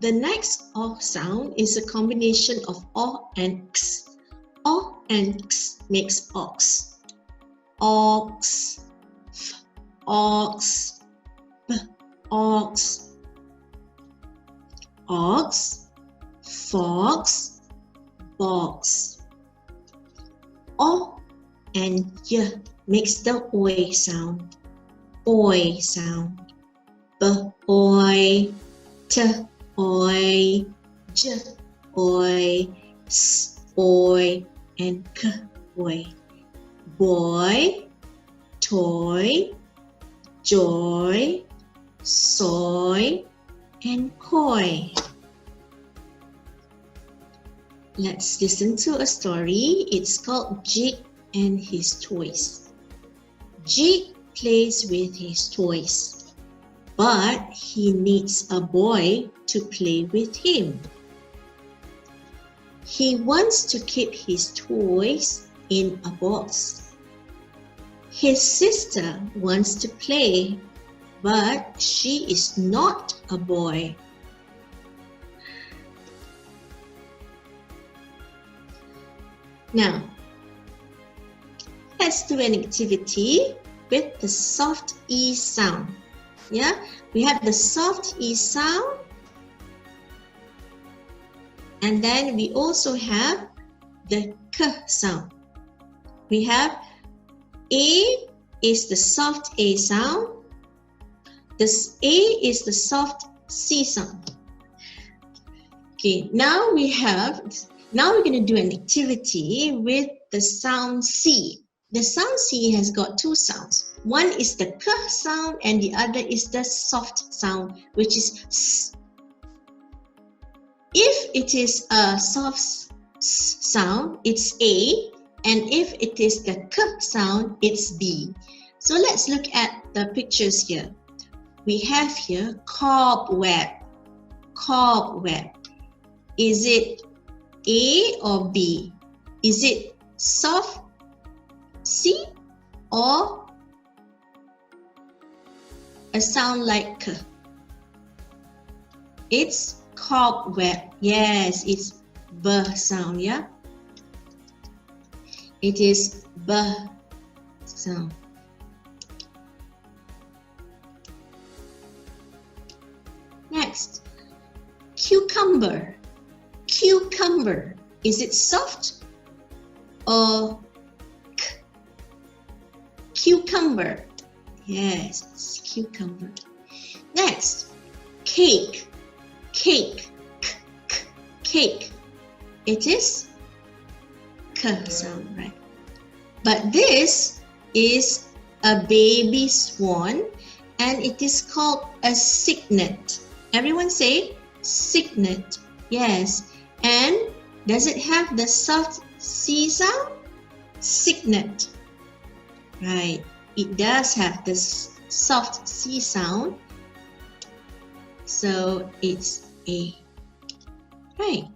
The next O sound is a combination of O and X. O and X makes ox. Ox, ox, ox, ox, fox, box. O and Y makes the oi sound. Oi sound. B, oi, t, oi, j, oi, s, oi, and k, oi. Boy, toy, joy, soy, and koi. Let's listen to a story. It's called Jig and His Toys. Jig plays with his toys, but he needs a boy to play with him. He wants to keep his toys in a box. His sister wants to play, but she is not a boy. Now, let's do an activity with the soft E sound. Yeah, we have the soft E sound, and then we also have the K sound. We have A is the soft A sound. This A is the soft C sound. Okay, now we're going to do an activity with the sound C. The sound C has got two sounds. One is the K sound and the other is the soft sound, which is S. If it is a soft S sound, it's A, and if it is the K sound, it's B. So let's look at the pictures here. We have here cobweb. Cobweb. Is it A or B? Is it soft C or a sound like K? It's cobweb. Yes, it's B sound, yeah? It is B sound. Next, cucumber. Cucumber. Is it soft or K? Cucumber. Yes, it's cucumber. Next, cake. Cake. K, k, cake. It is K sound, right? But this is a baby swan and it is called a cygnet. Everyone say cygnet. Yes. And does it have the soft C sound? Cygnet. Right. It does have the soft C sound. So it's A. Right.